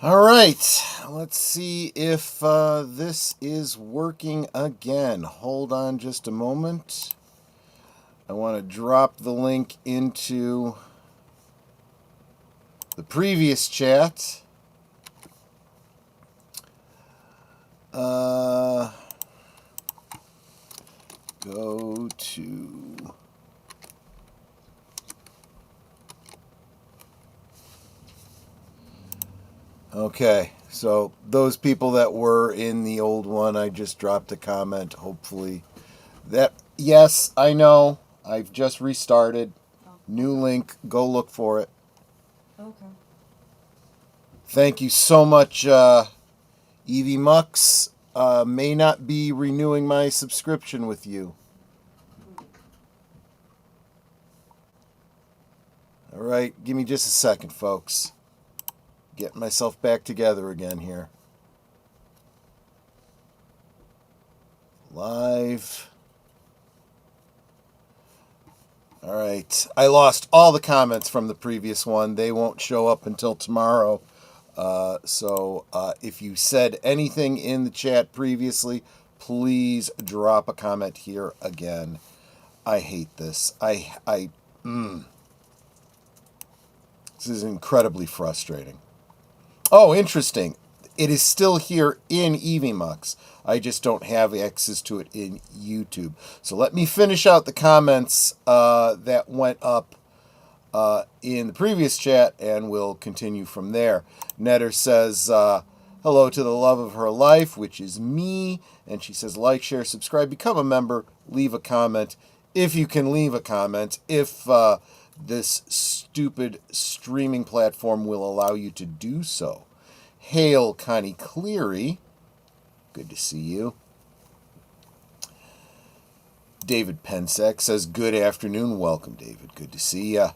All right, let's see if this is working again. Hold on just a moment. I want to drop the link into the previous chat. Go to... Okay, so those people that were in the old one, I just dropped a comment. Hopefully that... Yes, I know. I've just restarted. New link. Go look for it. Okay. Thank you so much, Evie Mux. May not be renewing my subscription with you. All right, give me just a second, folks. Getting myself back together again here. Live. All right. I lost all the comments from the previous one. They won't show up until tomorrow. So if you said anything in the chat previously, please drop a comment here again. I hate this. This is incredibly frustrating. Oh, interesting. It is still here in EVMux. I just don't have access to it in YouTube. So let me finish out the comments that went up in the previous chat, and we'll continue from there. Netter says, hello to the love of her life, which is me. And she says, like, share, subscribe, become a member, leave a comment. If you can leave a comment, if this stupid streaming platform will allow you to do so. Hail, Connie Cleary. Good to see you. David Pensek says, good afternoon. Welcome, David. Good to see ya.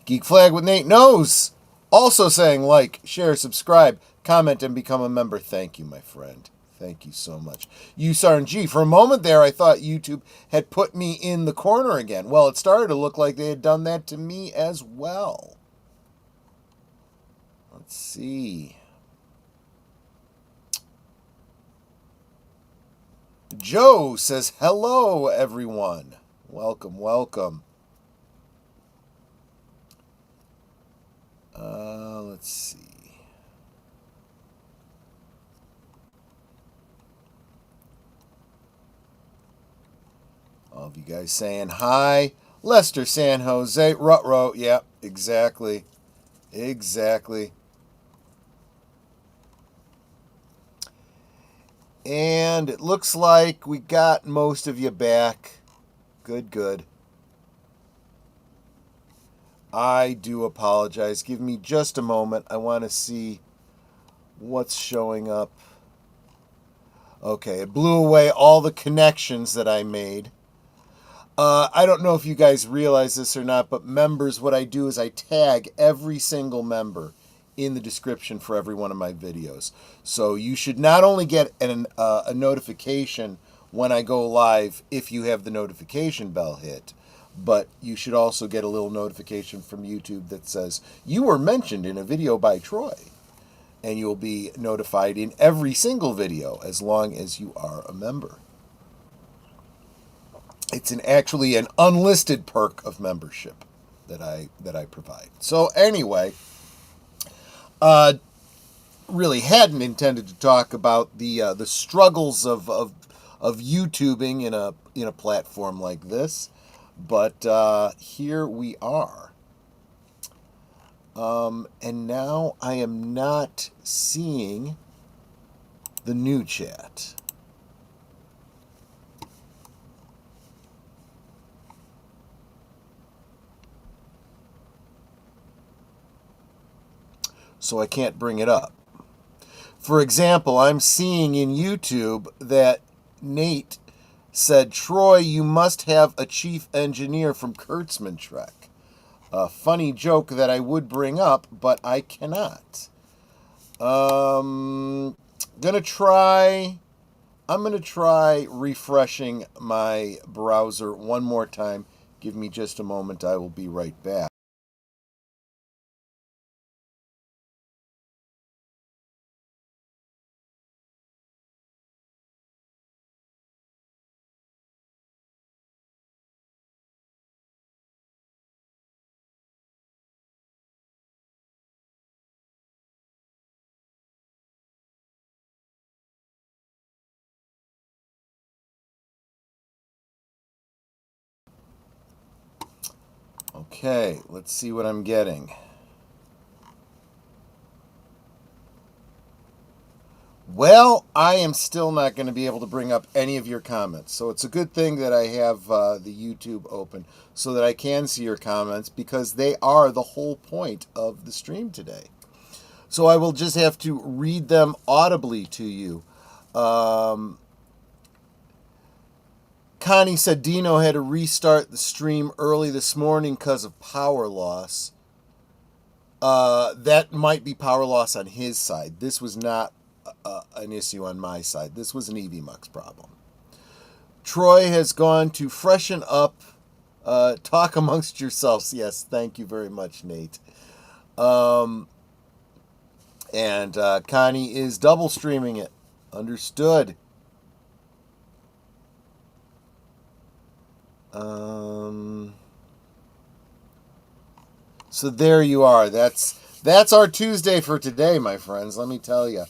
Geek Flag with Nate Knows. Also saying like, share, subscribe, comment, and become a member. Thank you, my friend. Thank you so much. ussarn. For a moment there, I thought YouTube had put me in the corner again. Well, it started to look like they had done that to me as well. Let's see. Joe says, hello, everyone. Welcome, welcome. Let's see. All of you guys saying hi. Lester San Jose. Rutro. Yep, exactly. Exactly. And it looks like we got most of you back. Good, good. I do apologize. Give me just a moment. I want to see what's showing up. Okay, it blew away all the connections that I made. I don't know if you guys realize this or not, but members, what I do is I tag every single member in the description for every one of my videos. So you should not only get a notification when I go live if you have the notification bell hit, but you should also get a little notification from YouTube that says, you were mentioned in a video by Troy. And you'll be notified in every single video as long as you are a member. It's actually an unlisted perk of membership that I provide. So anyway, really hadn't intended to talk about the struggles of YouTubing in a platform like this, but here we are. And now I am not seeing the new chat. So I can't bring it up. For example, I'm seeing in YouTube that Nate said, Troy, you must have a chief engineer from Kurtzman Trek. A funny joke that I would bring up, but I cannot. I'm gonna try refreshing my browser one more time. Give me just a moment. I will be right back. Okay, let's see what I'm getting. Well, I am still not going to be able to bring up any of your comments. So it's a good thing that I have the YouTube open so that I can see your comments, because they are the whole point of the stream today. So I will just have to read them audibly to you. Connie said Dino had to restart the stream early this morning because of power loss. That might be power loss on his side. This was not an issue on my side. This was an EVMux problem. Troy has gone to freshen up. Talk amongst yourselves. Yes, thank you very much, Nate. And Connie is double streaming it. Understood. So there you are. That's our Tuesday for today, my friends. Let me tell you.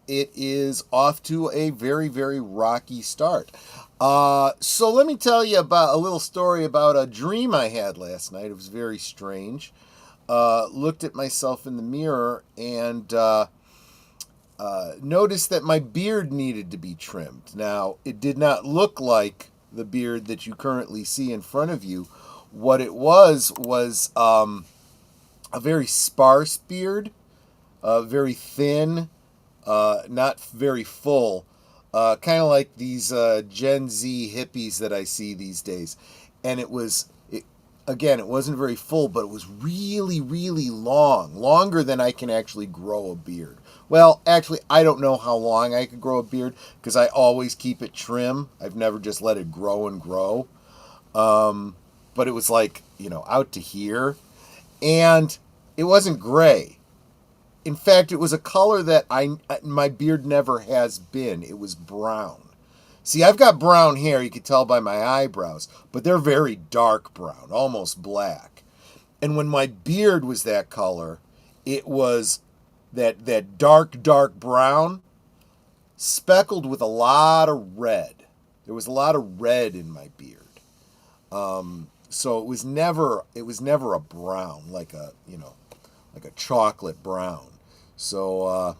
It is off to a very, very rocky start. So let me tell you about a little story about a dream I had last night. It was very strange. Looked at myself in the mirror and noticed that my beard needed to be trimmed. Now, it did not look like the beard that you currently see in front of you. What it was a very sparse beard, very thin, not very full, kind of like these Gen Z hippies that I see these days. And it wasn't very full, but it was really, really long, longer than I can actually grow a beard. Well, actually, I don't know how long I could grow a beard because I always keep it trim. I've never just let it grow and grow. But it was like, out to here. And it wasn't gray. In fact, it was a color that my beard never has been. It was brown. See, I've got brown hair, you can tell by my eyebrows, but they're very dark brown, almost black. And when my beard was that color, it was that dark, dark brown, speckled with a lot of red. There was a lot of red in my beard. So it was never a brown, like a chocolate brown. So,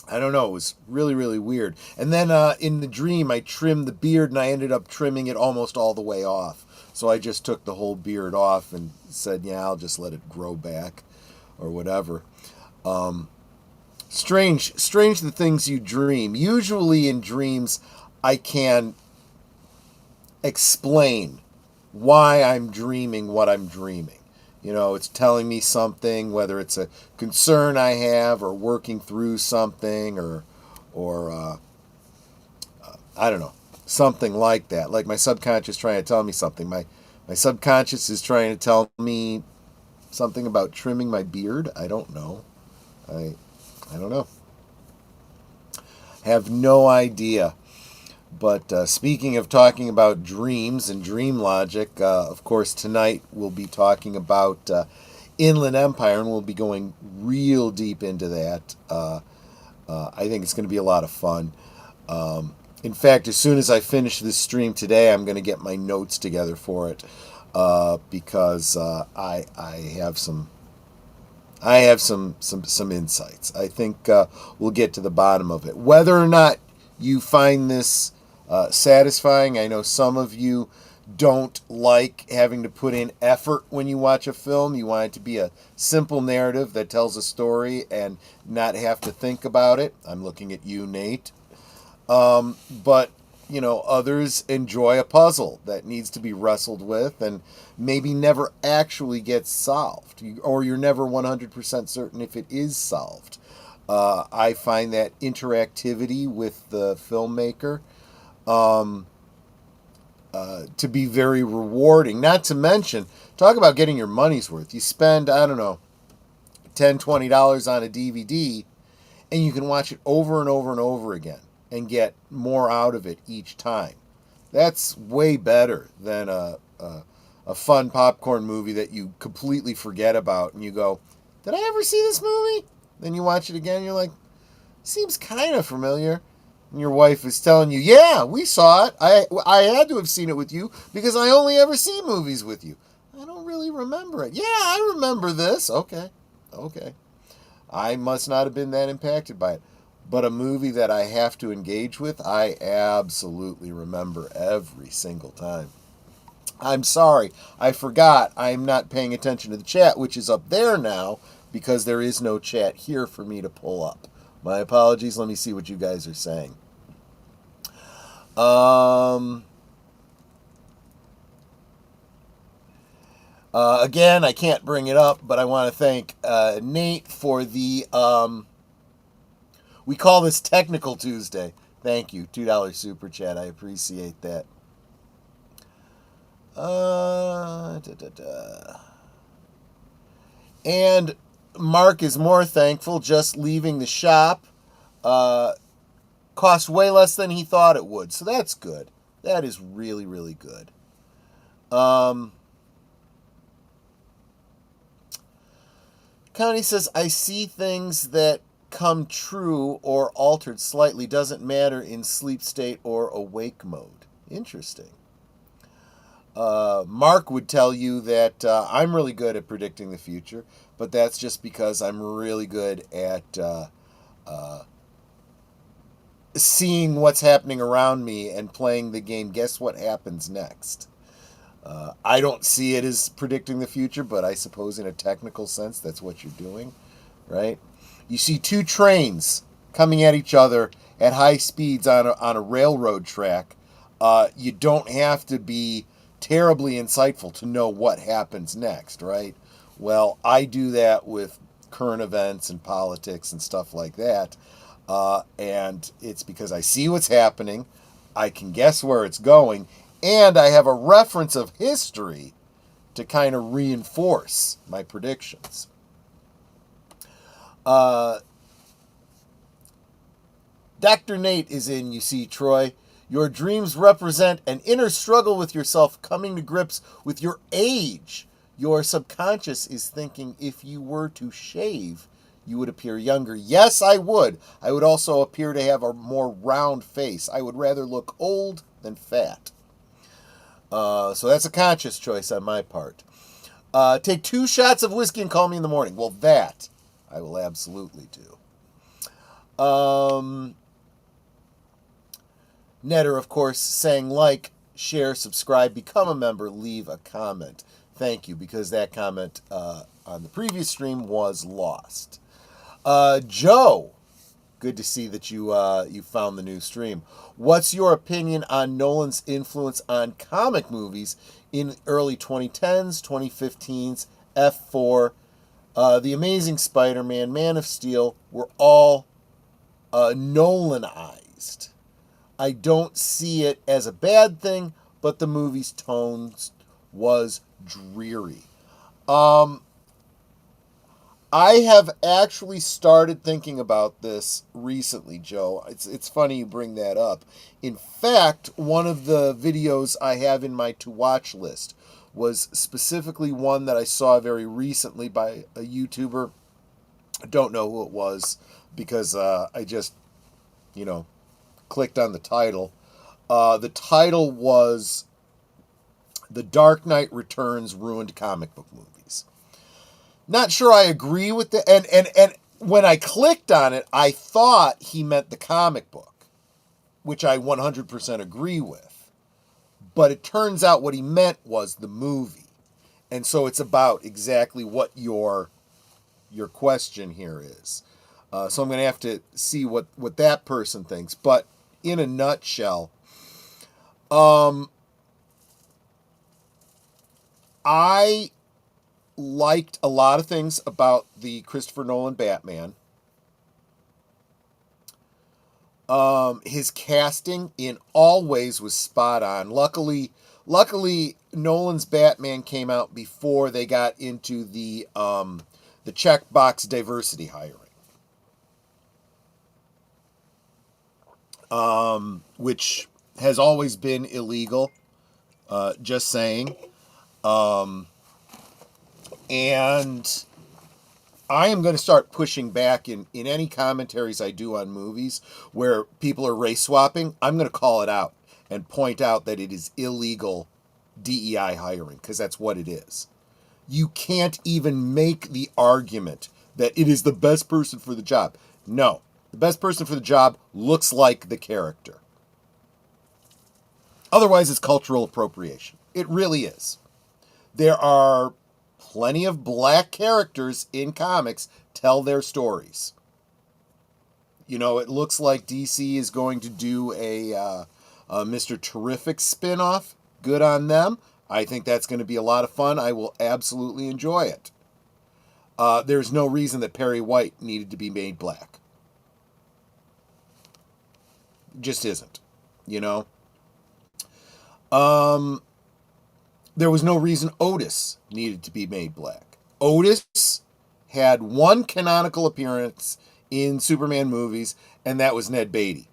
I don't know. It was really, really weird. And then in the dream, I trimmed the beard, and I ended up trimming it almost all the way off. So I just took the whole beard off and said, yeah, I'll just let it grow back or whatever. Strange the things you dream. Usually in dreams, I can explain why I'm dreaming what I'm dreaming. It's telling me something, whether it's a concern I have or working through something or I don't know, something like that. Like my subconscious trying to tell me something. My subconscious is trying to tell me something about trimming my beard. I don't know. I don't know. Have no idea. But speaking of talking about dreams and dream logic, of course, tonight we'll be talking about Inland Empire, and we'll be going real deep into that. I think it's going to be a lot of fun. In fact, as soon as I finish this stream today, I'm going to get my notes together for it because I have some insights. I think we'll get to the bottom of it. Whether or not you find this satisfying. I know some of you don't like having to put in effort when you watch a film. You want it to be a simple narrative that tells a story and not have to think about it. I'm looking at you, Nate. But, others enjoy a puzzle that needs to be wrestled with and maybe never actually gets solved, or you're never 100% certain if it is solved. I find that interactivity with the filmmaker to be very rewarding. Not to mention, talk about getting your money's worth. You spend, I don't know, $10, $20 on a DVD, and you can watch it over and over and over again and get more out of it each time. That's way better than a fun popcorn movie that you completely forget about, and you go, did I ever see this movie? Then you watch it again, and you're like, seems kind of familiar. And your wife is telling you, yeah, we saw it. I had to have seen it with you because I only ever see movies with you. really remember it. Yeah, I remember this. Okay. I must not have been that impacted by it. But a movie that I have to engage with, I absolutely remember every single time. I'm sorry, I forgot. I'm not paying attention to the chat, which is up there now, because there is no chat here for me to pull up. My apologies. Let me see what you guys are saying. Again, I can't bring it up, but I want to thank Nate for the... we call this Technical Tuesday. Thank you. $2 super chat. I appreciate that. And Mark is more thankful. Just leaving the shop cost way less than he thought it would. So that's good. That is really, really good. Connie says, I see things that come true or altered slightly. Doesn't matter in sleep state or awake mode. Interesting. Mark would tell you that I'm really good at predicting the future, but that's just because I'm really good at seeing what's happening around me and playing the game. Guess what happens next? I don't see it as predicting the future, but I suppose in a technical sense, that's what you're doing, right? You see two trains coming at each other at high speeds on a railroad track. You don't have to be terribly insightful to know what happens next, right? Well, I do that with current events and politics and stuff like that. And it's because I see what's happening, I can guess where it's going, and I have a reference of history to kind of reinforce my predictions. Dr. Nate is in, you see, Troy. Your dreams represent an inner struggle with yourself, coming to grips with your age. Your subconscious is thinking if you were to shave, you would appear younger. Yes, I would. I would also appear to have a more round face. I would rather look old than fat. So that's a conscious choice on my part. Take 2 shots of whiskey and call me in the morning. Well, that I will absolutely do. Netter, of course, saying like, share, subscribe, become a member, leave a comment. Thank you, because that comment on the previous stream was lost. Joe, good to see that you found the new stream. What's your opinion on Nolan's influence on comic movies in early 2010s, 2015s, F4, The Amazing Spider-Man, Man of Steel were all Nolanized. I don't see it as a bad thing, but the movie's tones was dreary. I have actually started thinking about this recently, Joe. It's funny you bring that up. In fact, one of the videos I have in my to-watch list was specifically one that I saw very recently by a YouTuber. I don't know who it was because I just, clicked on the title. The title was The Dark Knight Returns Ruined Comic Book Movies. Not sure I agree with the and when I clicked on it, I thought he meant the comic book, which I 100% agree with. But it turns out what he meant was the movie. And so it's about exactly what your question here is. So I'm going to have to see what that person thinks. But in a nutshell, I liked a lot of things about the Christopher Nolan Batman. His casting in all ways was spot on. Luckily, Nolan's Batman came out before they got into the checkbox diversity hiring, which has always been illegal. Just saying. And I am going to start pushing back in any commentaries I do on movies where people are race swapping. I'm going to call it out and point out that it is illegal DEI hiring, because that's what it is. you can't even make the argument that it is the best person for the job. No, the best person for the job looks like the character. Otherwise, it's cultural appropriation. It really is. There are plenty of black characters in comics tell their stories. You know, it looks like DC is going to do a Mr. Terrific spinoff. Good on them. I think that's going to be a lot of fun. I will absolutely enjoy it. There's no reason that Perry White needed to be made black. Just isn't, you know. There was no reason Otis needed to be made black. Otis had one canonical appearance in Superman movies, and that was Ned Beatty.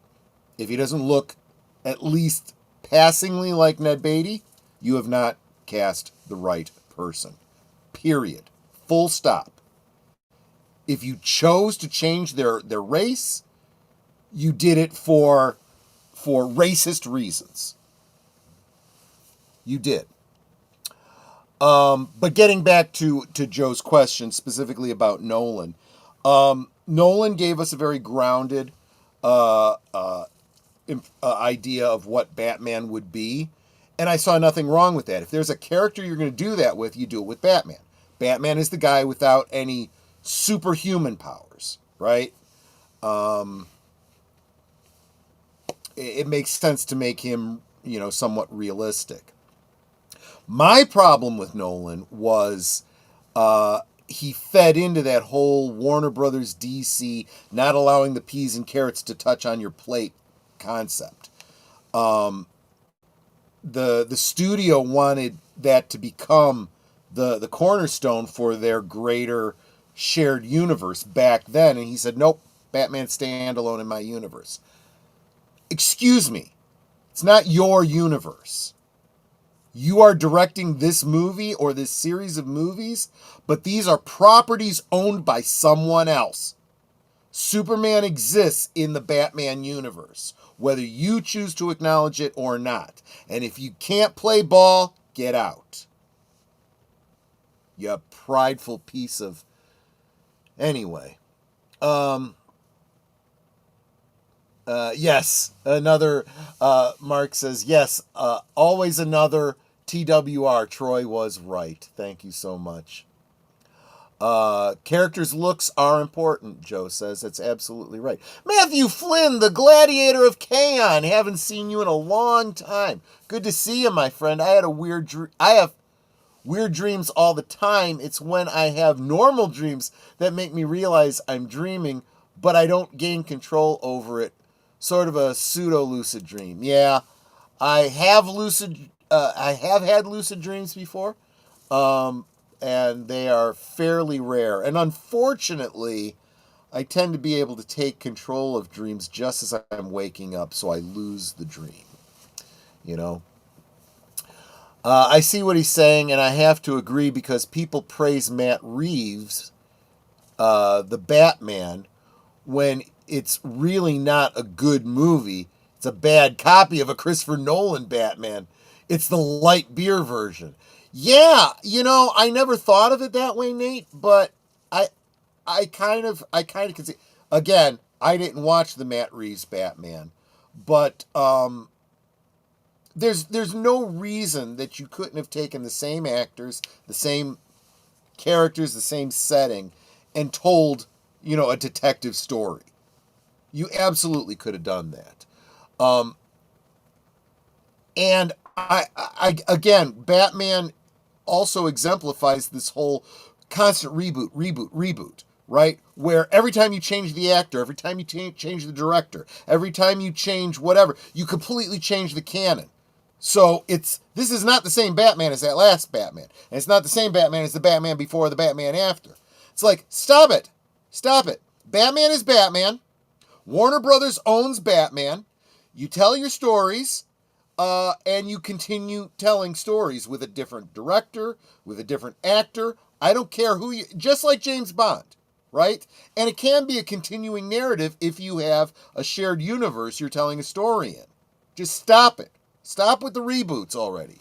If he doesn't look at least passingly like Ned Beatty, you have not cast the right person. Period. Full stop. If you chose to change their race, you did it for racist reasons. You did. But getting back to Joe's question, specifically about Nolan, Nolan gave us a very grounded idea of what Batman would be, and I saw nothing wrong with that. If there's a character you're going to do that with, you do it with Batman. Batman is the guy without any superhuman powers, right? It makes sense to make him, you know, somewhat realistic. My problem with Nolan was he fed into that whole Warner Brothers DC not allowing the peas and carrots to touch on your plate concept. The studio wanted that to become the cornerstone for their greater shared universe back then, and he said, nope, Batman standalone in my universe. Excuse me, it's not your universe. You are directing this movie or this series of movies, but these are properties owned by someone else. Superman exists in the Batman universe, whether you choose to acknowledge it or not. And if you can't play ball, get out. You prideful piece of... Anyway. Yes, another... Mark says, yes, always another TWR. Troy was right. Thank you so much. Characters' looks are important, Joe says. That's absolutely right. Matthew Flynn, the Gladiator of Kaon. Haven't seen you in a long time. Good to see you, my friend. I have weird dreams all the time. It's when I have normal dreams that make me realize I'm dreaming, but I don't gain control over it. Sort of a pseudo-lucid dream. Yeah, I have had lucid dreams before. And they are fairly rare. And unfortunately, I tend to be able to take control of dreams just as I'm waking up, so I lose the dream. You know? I see what he's saying, and I have to agree because people praise Matt Reeves, the Batman, when it's really not a good movie. It's a bad copy of a Christopher Nolan Batman. It's the light beer version. Yeah, you know, I never thought of it that way, Nate, but I kind of can see. Again, I didn't watch the Matt Reeves Batman, but there's no reason that you couldn't have taken the same actors, the same characters, the same setting, and told, you know, a detective story. You absolutely could have done that. And I again, Batman also exemplifies this whole constant reboot, right? Where every time you change the actor, every time you change the director, every time you change whatever, you completely change the canon. So this is not the same Batman as that last Batman. And it's not the same Batman as the Batman before, the Batman after. It's like, stop it. Batman is Batman. Warner Brothers owns Batman. You tell your stories. And you continue telling stories with a different director, with a different actor. I don't care who you... Just like James Bond, right? And it can be a continuing narrative if you have a shared universe you're telling a story in. Just stop it. Stop with the reboots already.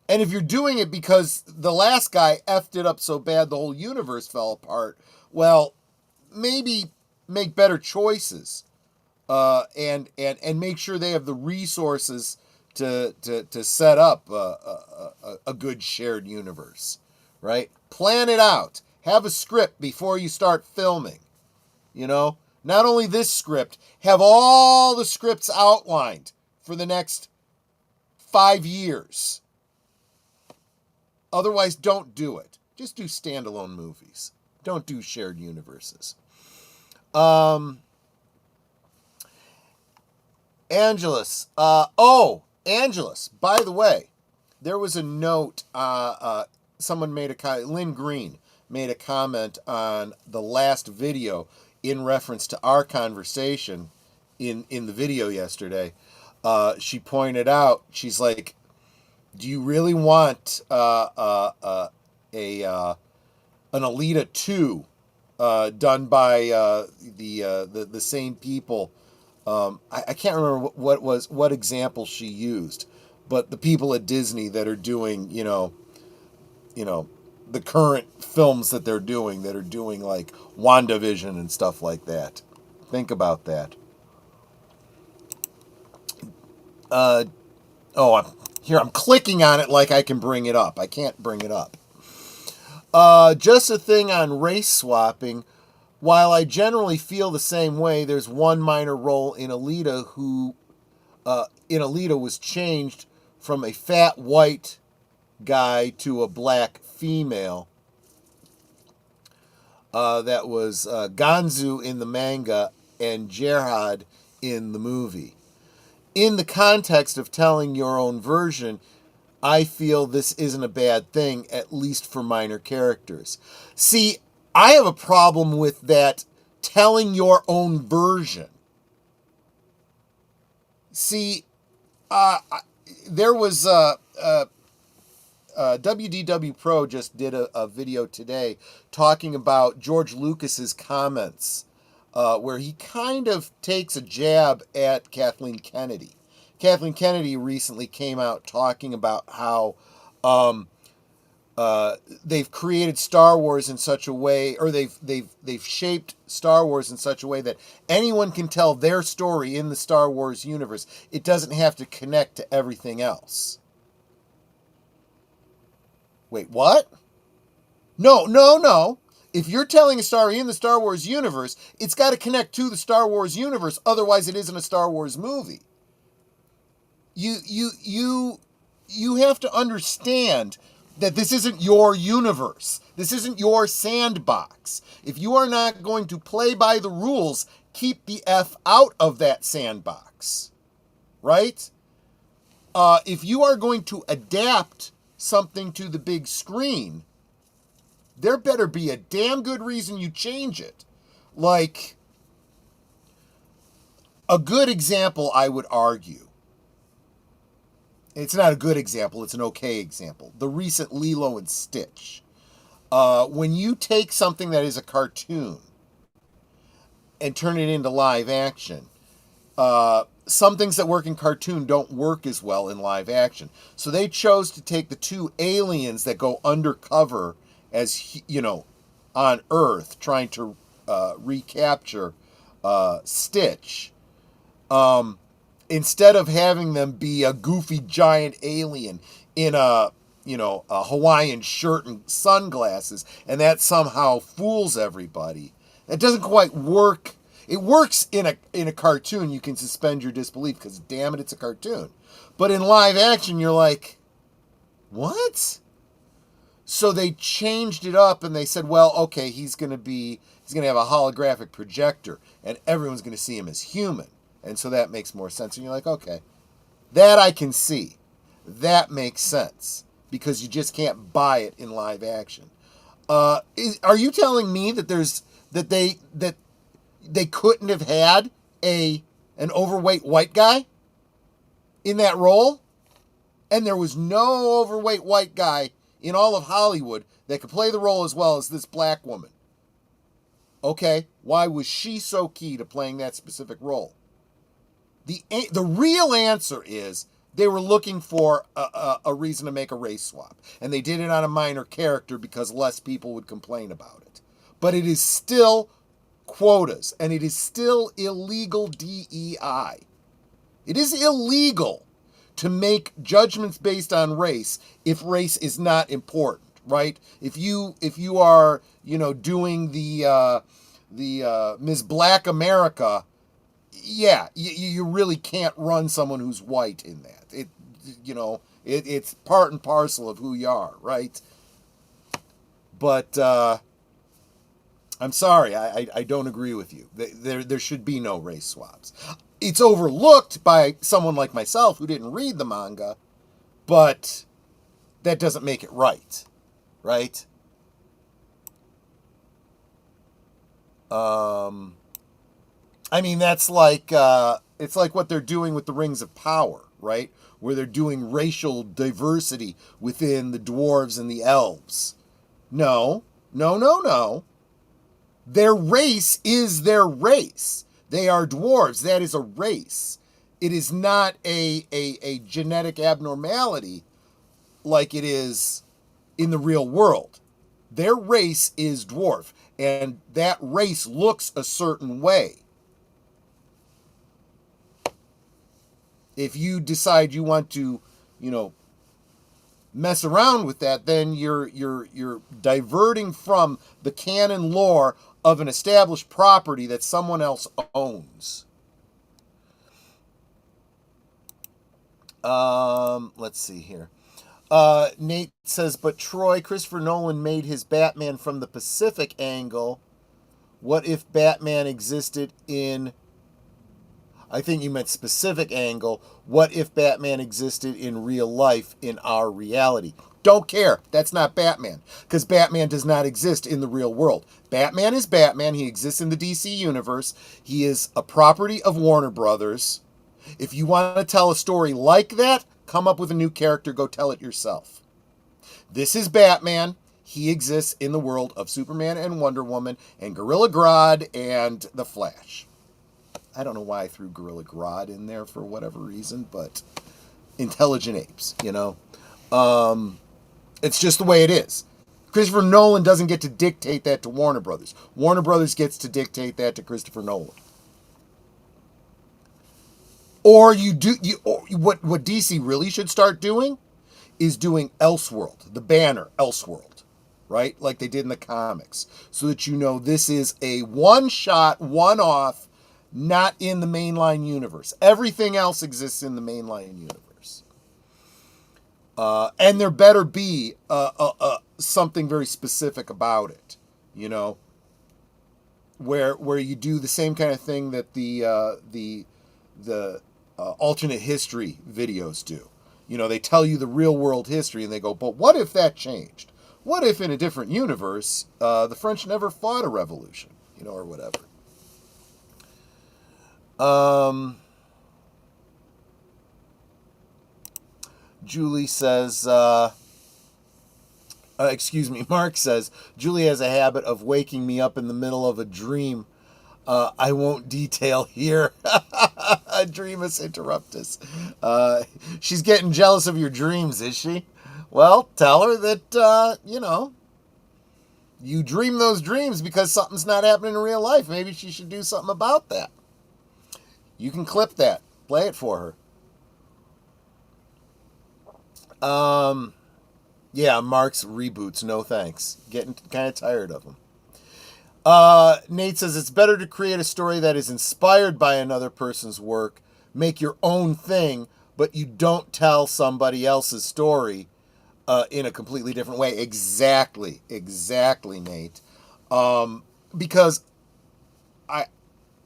And if you're doing it because the last guy effed it up so bad the whole universe fell apart, well, maybe make better choices, and make sure they have the resources to set up a good shared universe, right? Plan it out. Have a script before you start filming. You know, not only this script, have all the scripts outlined for the next 5 years. Otherwise, don't do it. Just do standalone movies. Don't do shared universes. Angelus. Angelus. By the way, there was a note. Someone made a comment. Lynn Green made a comment on the last video in reference to our conversation in the video yesterday. She pointed out, she's like, do you really want an Alita 2 done by the same people? I can't remember what example she used, but the people at Disney that are doing, you know, the current films that they're doing like WandaVision and stuff like that. Think about that. I'm clicking on it like I can bring it up. I can't bring it up. Just a thing on race swapping. While I generally feel the same way, there's one minor role in Alita who was changed from a fat white guy to a black female. That was Ganzu in the manga and Gerhard in the movie. In the context of telling your own version, I feel this isn't a bad thing, at least for minor characters. See, I have a problem with that telling your own version. See, there was WDW Pro just did a video today talking about George Lucas's comments, where he kind of takes a jab at Kathleen Kennedy. Kathleen Kennedy recently came out talking about how they've created Star Wars in such a way, or they've shaped Star Wars in such a way that anyone can tell their story in the Star Wars universe. It doesn't have to connect to everything else. Wait, what? No. If you're telling a story in the Star Wars universe, it's got to connect to the Star Wars universe. Otherwise, it isn't a Star Wars movie. You have to understand that this isn't your universe. This isn't your sandbox. If you are not going to play by the rules, keep the F out of that sandbox. Right? If you are going to adapt something to the big screen, there better be a damn good reason you change it. Like, a good example, I would argue. It's not a good example, it's an okay example. The recent Lilo and Stitch. When you take something that is a cartoon and turn it into live action, some things that work in cartoon don't work as well in live action. So they chose to take the two aliens that go undercover as, on Earth, trying to recapture Stitch. Instead of having them be a goofy giant alien in a Hawaiian shirt and sunglasses, and that somehow fools everybody. That doesn't quite work. It works in a cartoon. You can suspend your disbelief because, damn it, it's a cartoon. But in live action, you're like, what? So they changed it up and they said, well, okay, he's going to have a holographic projector and everyone's going to see him as human. And so that makes more sense. And you're like, okay, that I can see. That makes sense because you just can't buy it in live action. Are you telling me that they couldn't have had an overweight white guy in that role? And there was no overweight white guy in all of Hollywood that could play the role as well as this black woman. Okay, why was she so key to playing that specific role? The real answer is They were looking for a reason to make a race swap. And they did it on a minor character because less people would complain about it. But it is still quotas, and it is still illegal DEI. It is illegal to make judgments based on race if race is not important, right? If you are, doing the Ms. Black America, yeah, you really can't run someone who's white in that. It's part and parcel of who you are, right? But I'm sorry, I don't agree with you. There should be no race swaps. It's overlooked by someone like myself who didn't read the manga, but that doesn't make it right, right? That's like it's like what they're doing with the Rings of Power, right? Where they're doing racial diversity within the dwarves and the elves. No. Their race is their race. They are dwarves. That is a race. It is not a genetic abnormality like it is in the real world. Their race is dwarf, and that race looks a certain way. If you decide you want to, mess around with that, then you're diverting from the canon lore of an established property that someone else owns. Let's see here. Nate says, but Troy, Christopher Nolan made his Batman from the Pacific angle. What if Batman existed in... I think you meant specific angle. What if Batman existed in real life in our reality? Don't care. That's not Batman. Because Batman does not exist in the real world. Batman is Batman. He exists in the DC universe. He is a property of Warner Brothers. If you want to tell a story like that, come up with a new character. Go tell it yourself. This is Batman. He exists in the world of Superman and Wonder Woman and Gorilla Grodd and The Flash. I don't know why I threw Gorilla Grodd in there for whatever reason, but intelligent apes, It's just the way it is. Christopher Nolan doesn't get to dictate that to Warner Brothers. Warner Brothers gets to dictate that to Christopher Nolan. Or what DC really should start doing is doing Elseworld, the banner Elseworld, right? Like they did in the comics, so that this is a one-shot, one-off, not in the mainline universe. Everything else exists in the mainline universe. And there better be something very specific about it, where you do the same kind of thing that the alternate history videos do. They tell you the real world history and they go, but what if that changed? What if in a different universe, the French never fought a revolution, or whatever. Julie says, Mark says, Julie has a habit of waking me up in the middle of a dream. I won't detail here. Dreamus interruptus. She's getting jealous of your dreams, is she? Well, tell her that, you dream those dreams because something's not happening in real life. Maybe she should do something about that. You can clip that. Play it for her. Yeah, Mark's reboots. No thanks. Getting kind of tired of them. Nate says it's better to create a story that is inspired by another person's work. Make your own thing, but you don't tell somebody else's story in a completely different way. Exactly, Nate. Because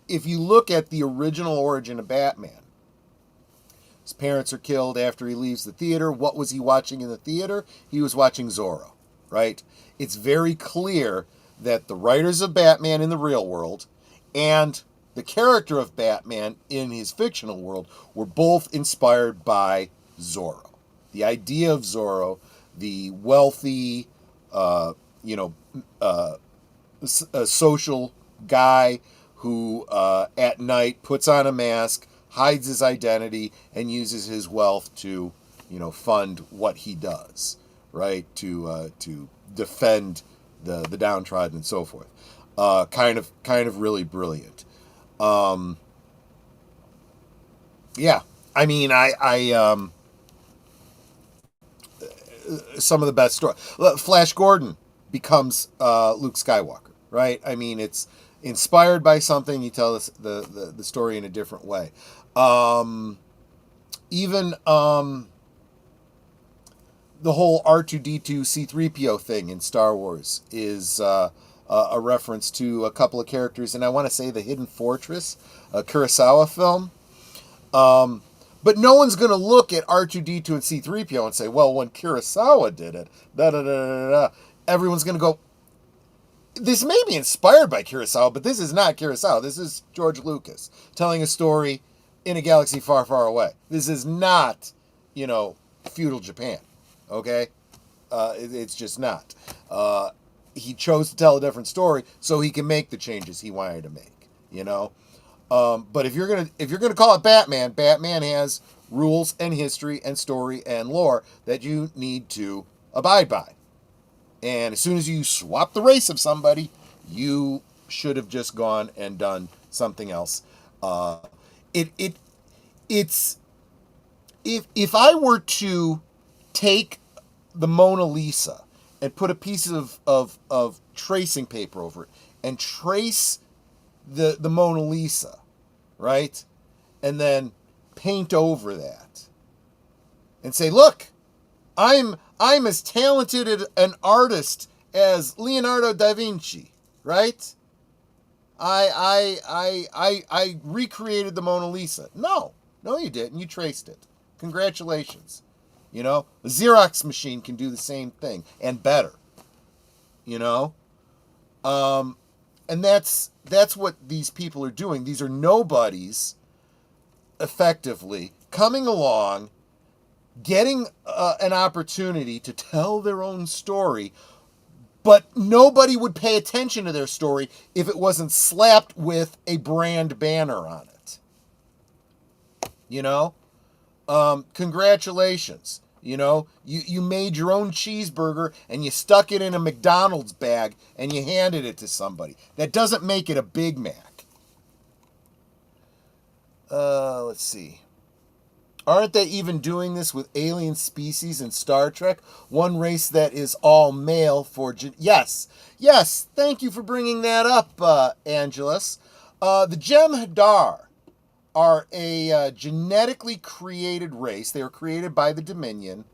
if you look at the original origin of Batman, his parents are killed after he leaves the theater. What was he watching in the theater? He was watching Zorro, right? It's very clear that the writers of Batman in the real world and the character of Batman in his fictional world were both inspired by Zorro. The idea of Zorro, the wealthy, a social guy who at night puts on a mask, hides his identity, and uses his wealth to, fund what he does, right? To defend the downtrodden and so forth. Kind of really brilliant. Yeah, I mean, some of the best story. Flash Gordon becomes Luke Skywalker, right? I mean, it's inspired by something. You tell us the story in a different way. Even the whole R2D2 C3PO thing in Star Wars is a reference to a couple of characters, and I want to say the Hidden Fortress, a Kurosawa film. But no one's going to look at R2D2 and C3PO and say, well, when Kurosawa did it, da-da-da-da-da. Everyone's going to go, this may be inspired by Kurosawa, but this is not Kurosawa. This is George Lucas telling a story in a galaxy far, far away. This is not, feudal Japan, okay? It's just not. He chose to tell a different story so he can make the changes he wanted to make, But if you're gonna call it Batman, Batman has rules and history and story and lore that you need to abide by. And as soon as you swap the race of somebody, you should have just gone and done something else. It's if I were to take the Mona Lisa and put a piece of tracing paper over it and trace the Mona Lisa, right? And then paint over that and say, look, I'm as talented an artist as Leonardo da Vinci, right? I recreated the Mona Lisa. No, you didn't. You traced it. Congratulations. The Xerox machine can do the same thing and better. And that's what these people are doing. These are nobodies, effectively, coming along, getting an opportunity to tell their own story, but nobody would pay attention to their story if it wasn't slapped with a brand banner on it. Congratulations. You made your own cheeseburger and you stuck it in a McDonald's bag and you handed it to somebody. That doesn't make it a Big Mac. Let's see. Aren't they even doing this with alien species in Star Trek? One race that is all male for... Yes. Thank you for bringing that up, Angelus. The Jem'Hadar are a genetically created race. They were created by the Dominion,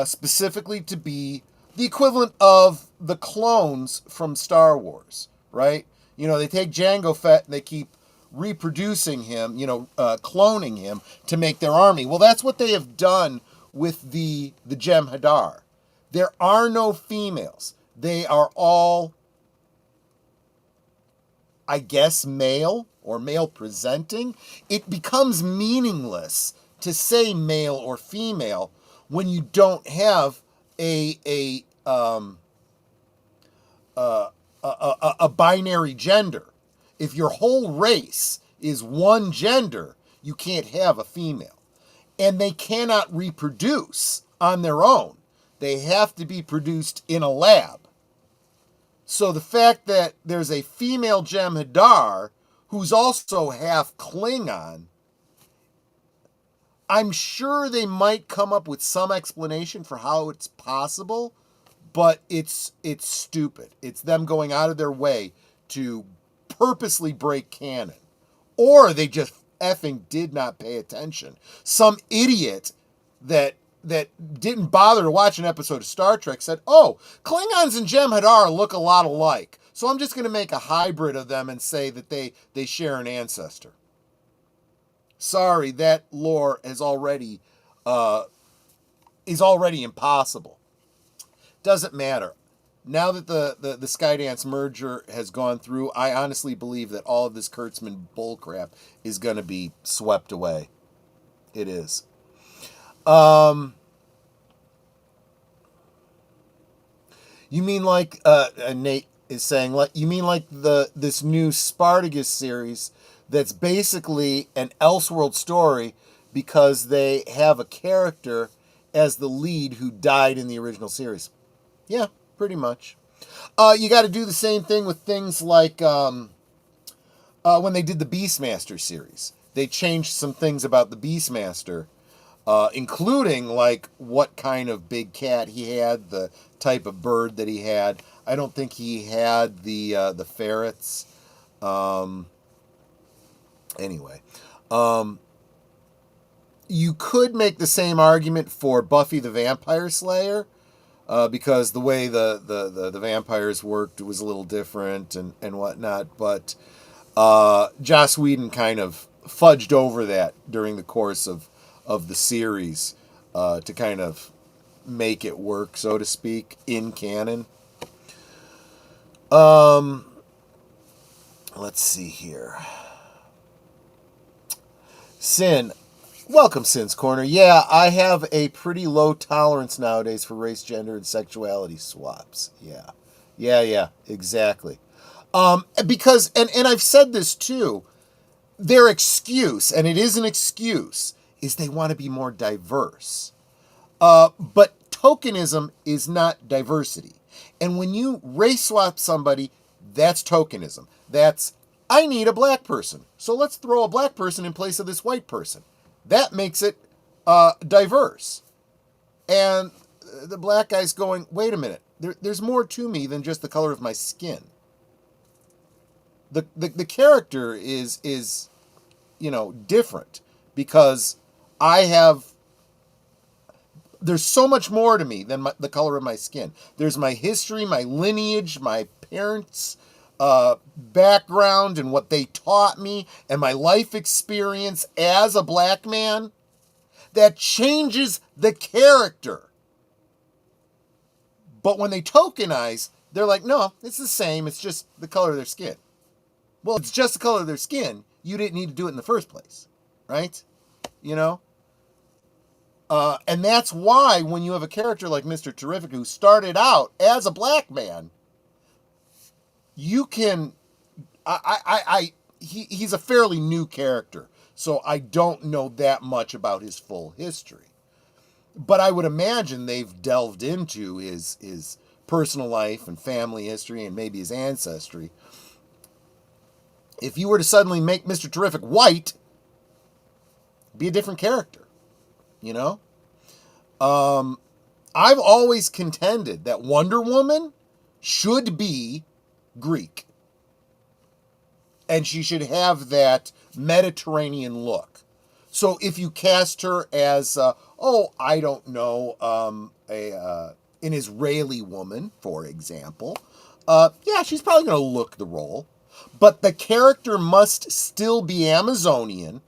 specifically to be the equivalent of the clones from Star Wars, right? They take Jango Fett and they keep reproducing him, cloning him to make their army. Well, that's what they have done with the Jem'Hadar. There are no females. They are all, I guess, male or male presenting. It becomes meaningless to say male or female when you don't have a binary gender. If your whole race is one gender, you can't have a female. And they cannot reproduce on their own. They have to be produced in a lab. So the fact that there's a female Jem'Hadar who's also half Klingon, I'm sure they might come up with some explanation for how it's possible, but it's stupid. It's them going out of their way to purposely break canon. Or they just effing did not pay attention. Some idiot that didn't bother to watch an episode of Star Trek said, oh, Klingons and Jem'Hadar look a lot alike, so I'm just going to make a hybrid of them and say that they share an ancestor. Sorry, that lore is already impossible. Doesn't matter. Now that the Skydance merger has gone through, I honestly believe that all of this Kurtzman bullcrap is going to be swept away. It is. You mean like Nate is saying, like, you mean like this new Spartacus series that's basically an Elseworld story because they have a character as the lead who died in the original series. Yeah, pretty much. You got to do the same thing with things like when they did the Beastmaster series. They changed some things about the Beastmaster, including like what kind of big cat he had, the type of bird that he had. I don't think he had the ferrets. Anyway, you could make the same argument for Buffy the Vampire Slayer, because the way the vampires worked was a little different and whatnot. But Joss Whedon kind of fudged over that during the course of the series to kind of make it work, so to speak, in canon. Let's see here. Sin. Welcome, Sin's Corner. Yeah, I have a pretty low tolerance nowadays for race, gender, and sexuality swaps. Yeah, exactly. Because, and I've said this too, their excuse, and it is an excuse, is they want to be more diverse. But tokenism is not diversity. And when you race swap somebody, that's tokenism. That's, I need a black person, so let's throw a black person in place of this white person. That makes it diverse. And the black guy's going, wait a minute, there's more to me than just the color of my skin. The character is different because there's so much more to me than the color of my skin. There's my history, my lineage, my parents' background and what they taught me, and my life experience as a black man that changes the character. But when they tokenize, they're like, no, it's the same. It's just the color of their skin. Well, it's just the color of their skin. You didn't need to do it in the first place, right? And that's why when you have a character like Mr. Terrific who started out as a black man, you can, he's a fairly new character, so I don't know that much about his full history. But I would imagine they've delved into his personal life and family history and maybe his ancestry. If you were to suddenly make Mr. Terrific white, be a different character, I've always contended that Wonder Woman should be Greek. And she should have that Mediterranean look. So if you cast her as, I don't know, an Israeli woman, for example, she's probably going to look the role. But the character must still be Amazonian,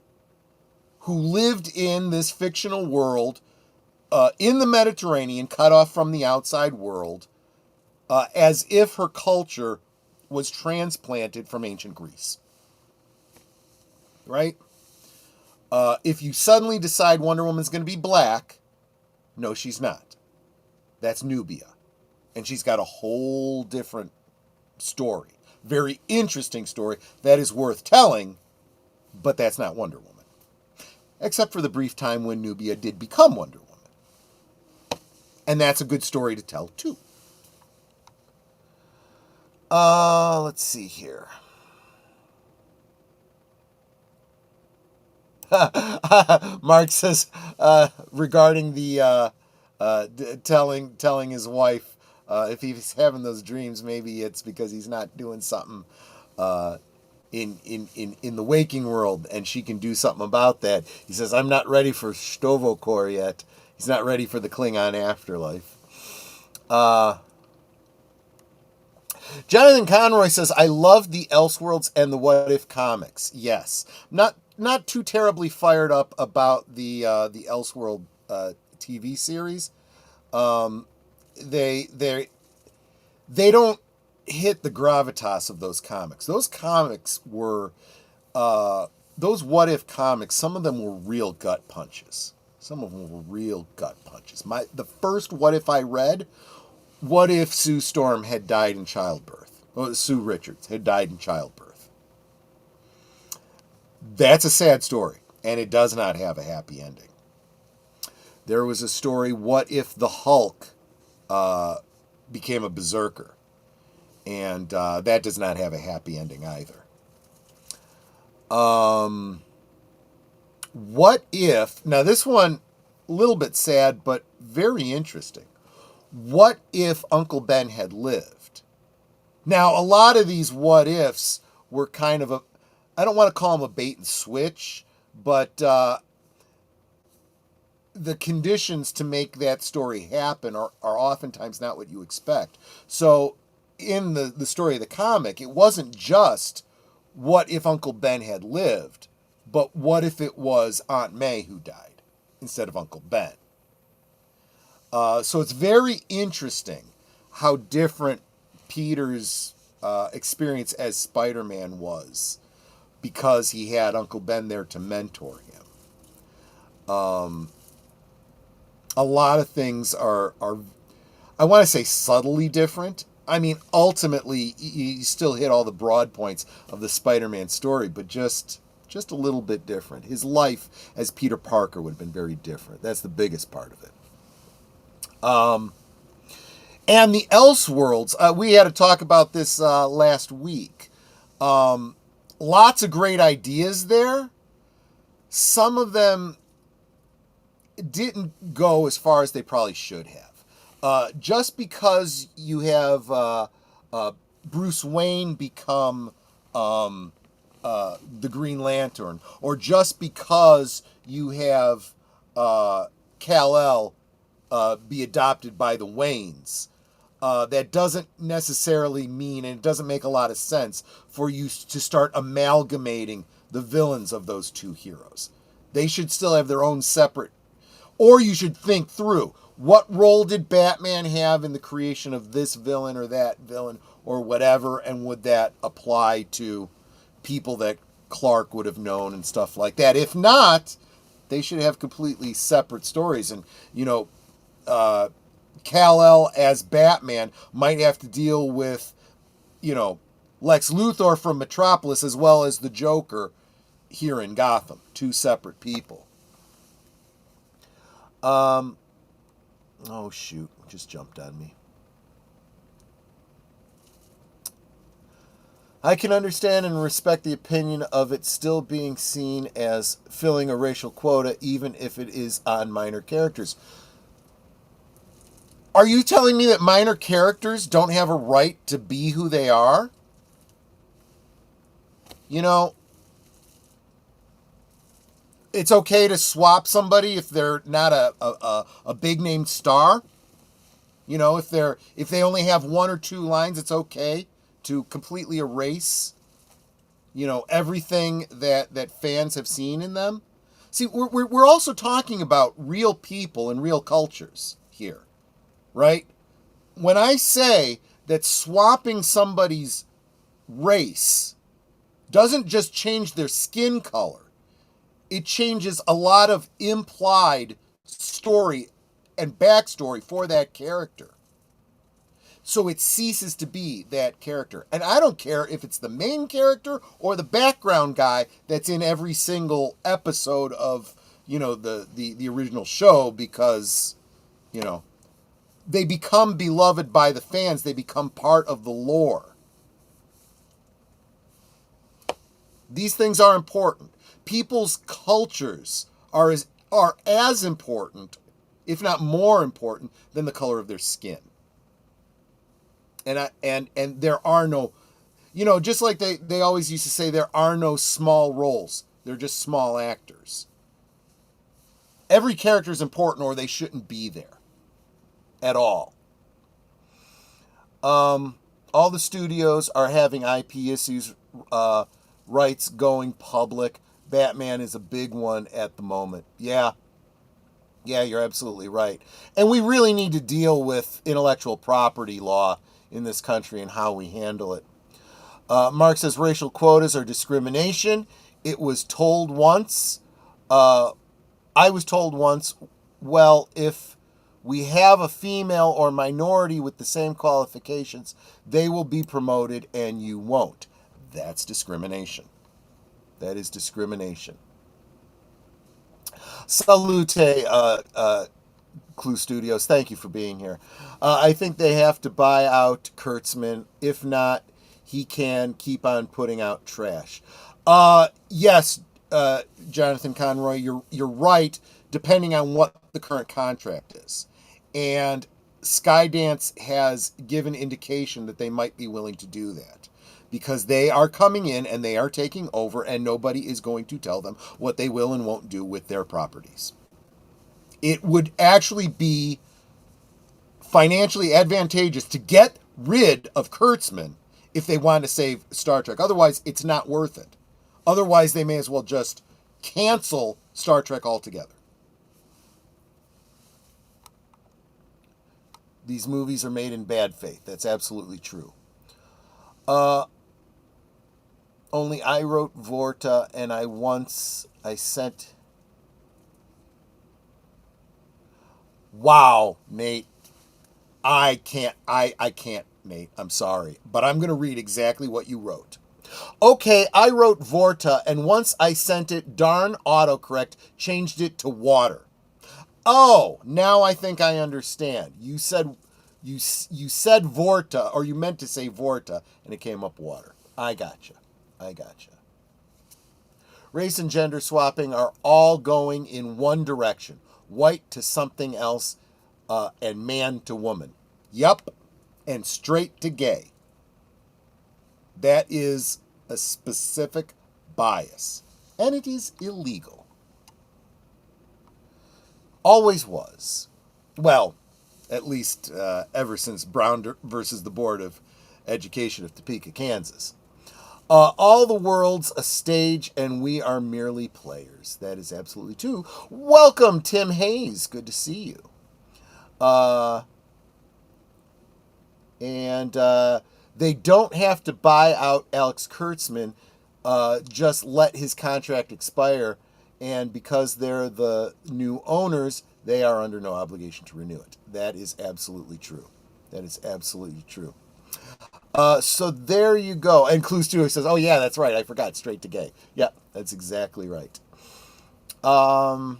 who lived in this fictional world, in the Mediterranean, cut off from the outside world, as if her culture was transplanted from ancient Greece. Right? If you suddenly decide Wonder Woman's going to be black, no, she's not. That's Nubia. And she's got a whole different story. Very interesting story that is worth telling, but that's not Wonder Woman. Except for the brief time when Nubia did become Wonder Woman. And that's a good story to tell, too. Let's see here. Mark says, regarding the telling his wife, if he's having those dreams, maybe it's because he's not doing something in the waking world, and she can do something about that. He says, I'm not ready for Stovokor yet. He's not ready for the Klingon afterlife. Jonathan Conroy says, I love the Elseworlds and the What If comics. Yes. Not too terribly fired up about the Elseworld TV series. They don't hit the gravitas of those comics. Those comics were those What If comics. Some of them were real gut punches. The first What If I read, what if Sue Storm had died in childbirth? Sue Richards had died in childbirth. That's a sad story, and it does not have a happy ending. There was a story, what if the Hulk became a berserker? And that does not have a happy ending either. What if, now this one, a little bit sad, but very interesting. What if Uncle Ben had lived? Now, a lot of these what ifs were kind of I don't want to call them a bait and switch, but the conditions to make that story happen are oftentimes not what you expect. So in the story of the comic, it wasn't just what if Uncle Ben had lived, but what if it was Aunt May who died instead of Uncle Ben? So it's very interesting how different Peter's experience as Spider-Man was, because he had Uncle Ben there to mentor him. A lot of things are I want to say subtly different. I mean, ultimately, you still hit all the broad points of the Spider-Man story, but just a little bit different. His life as Peter Parker would have been very different. That's the biggest part of it. And the Elseworlds, we had to talk about this last week. Lots of great ideas there. Some of them didn't go as far as they probably should have. Just because you have Bruce Wayne become the Green Lantern, or just because you have Kal-El be adopted by the Waynes, that doesn't necessarily mean, and it doesn't make a lot of sense for you to start amalgamating the villains of those two heroes. They should still have their own separate, or you should think through, what role did Batman have in the creation of this villain or that villain or whatever, and would that apply to people that Clark would have known and stuff like that? If not, they should have completely separate stories. And, you know, Kal-El as Batman might have to deal with, you know, Lex Luthor from Metropolis as well as the Joker here in Gotham. Two separate people. Oh, shoot. It just jumped on me. I can understand and respect the opinion of it still being seen as filling a racial quota, even if it is on minor characters. Are you telling me that minor characters don't have a right to be who they are? You know, it's okay to swap somebody if they're not a big name star. You know, if they only have one or two lines, it's okay to completely erase, you know, everything that fans have seen in them. See, we're also talking about real people and real cultures here, right? When I say that swapping somebody's race doesn't just change their skin color, it changes a lot of implied story and backstory for that character. So it ceases to be that character. And I don't care if it's the main character or the background guy that's in every single episode of, you know, the original show, because, you know, they become beloved by the fans. They become part of the lore. These things are important. People's cultures are as important, if not more important, than the color of their skin. And there are no, you know, just like they always used to say, there are no small roles. They're just small actors. Every character is important, or they shouldn't be there at all. All the studios are having IP issues, rights going public. Batman is a big one at the moment. Yeah, you're absolutely right. And we really need to deal with intellectual property law in this country and how we handle it. Mark says racial quotas are discrimination. It was told once. I was told once, well, if we have a female or minority with the same qualifications, they will be promoted and you won't. That's discrimination. That is discrimination. Salute, CluuStudios. Thank you for being here. I think they have to buy out Kurtzman. If not, he can keep on putting out trash. Yes, Jonathan Conroy, you're right, depending on what the current contract is. And Skydance has given indication that they might be willing to do that, because they are coming in and they are taking over, and nobody is going to tell them what they will and won't do with their properties. It would actually be financially advantageous to get rid of Kurtzman if they want to save Star Trek. Otherwise, it's not worth it. Otherwise, they may as well just cancel Star Trek altogether. These movies are made in bad faith. That's absolutely true. Only I wrote Vorta, and I sent... Wow, Nate. I can't, Nate. I'm sorry. But I'm going to read exactly what you wrote. Okay, I wrote Vorta, and once I sent it, darn autocorrect changed it to water. Oh, now I think I understand. You said Vorta, or you meant to say Vorta, and it came up water. I gotcha. Race and gender swapping are all going in one direction. White to something else, and man to woman. Yup, and straight to gay. That is a specific bias, and it is illegal. Always was. Well, at least ever since Brown versus the Board of Education of Topeka, Kansas. All the world's a stage, and we are merely players. That is absolutely true. Welcome, Tim Hayes. Good to see you. And they don't have to buy out Alex Kurtzman. Just let his contract expire. And because they're the new owners, they are under no obligation to renew it. That is absolutely true. So there you go. And CluuStudio says, oh yeah, that's right. I forgot. Straight to gay. Yeah, that's exactly right. And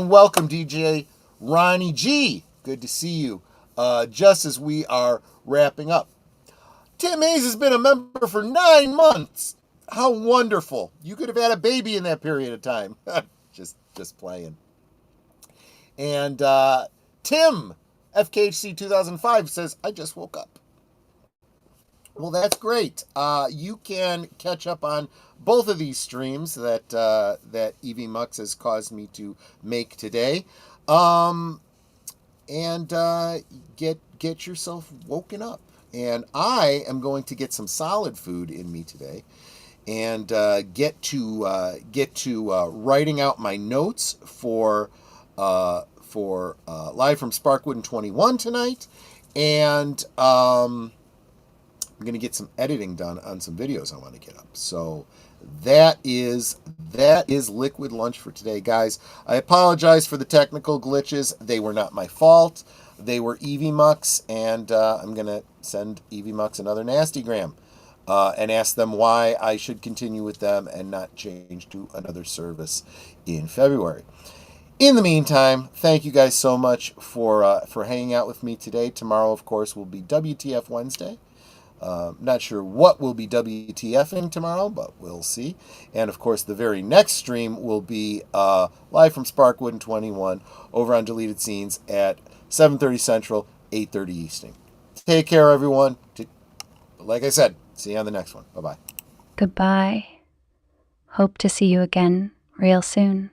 welcome, DJRonnieG. Good to see you. Just as we are wrapping up. Tim Hayes has been a member for 9 months. How wonderful. You could have had a baby in that period of time. just playing. And Tim, FKHC 2005, says, I just woke up. Well, that's great. You can catch up on both of these streams that Evie Mux has caused me to make today, and get yourself woken up. And I am going to get some solid food in me today, and get to writing out my notes for Live from Sparkwood in 21 tonight, and I'm going to get some editing done on some videos I want to get up. So that is Liquid Lunch for today, guys. I apologize for the technical glitches. They were not my fault. They were Evie Mux, and I'm going to send Evie Mux another nastygram and ask them why I should continue with them and not change to another service in February. In the meantime, thank you guys so much for hanging out with me today. Tomorrow, of course, will be WTF Wednesday. Not sure what will be WTFing tomorrow, but we'll see. And of course, the very next stream will be live from Sparkwood in 21 over on Deleted Scenes at 7:30 Central, 8:30 Eastern. Take care, everyone. Like I said, see you on the next one. Bye-bye. Goodbye. Hope to see you again real soon.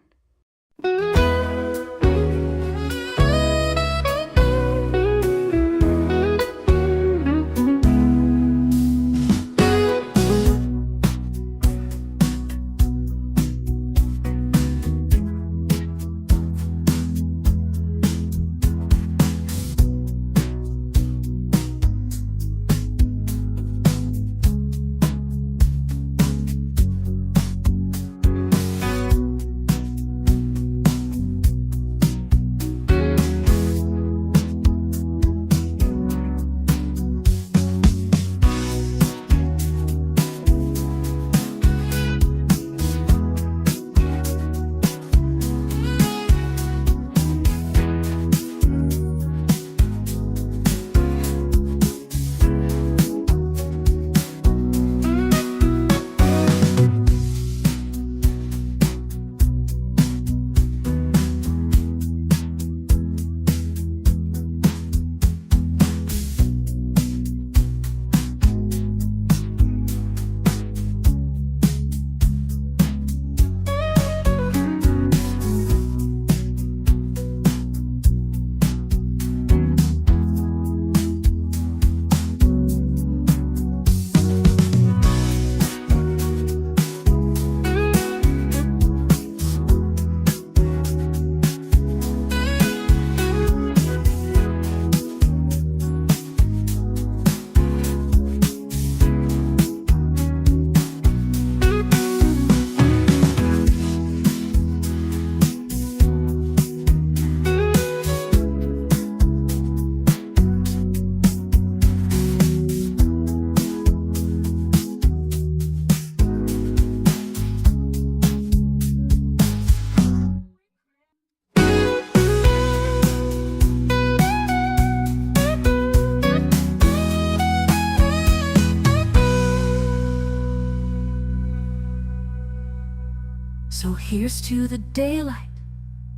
So here's to the daylight,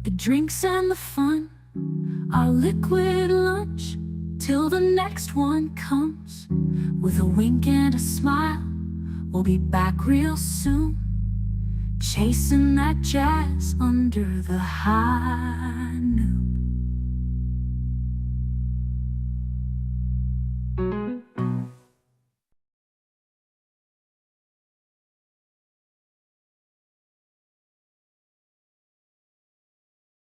the drinks and the fun, our liquid lunch, till the next one comes. With a wink and a smile, we'll be back real soon, chasing that jazz under the high noon.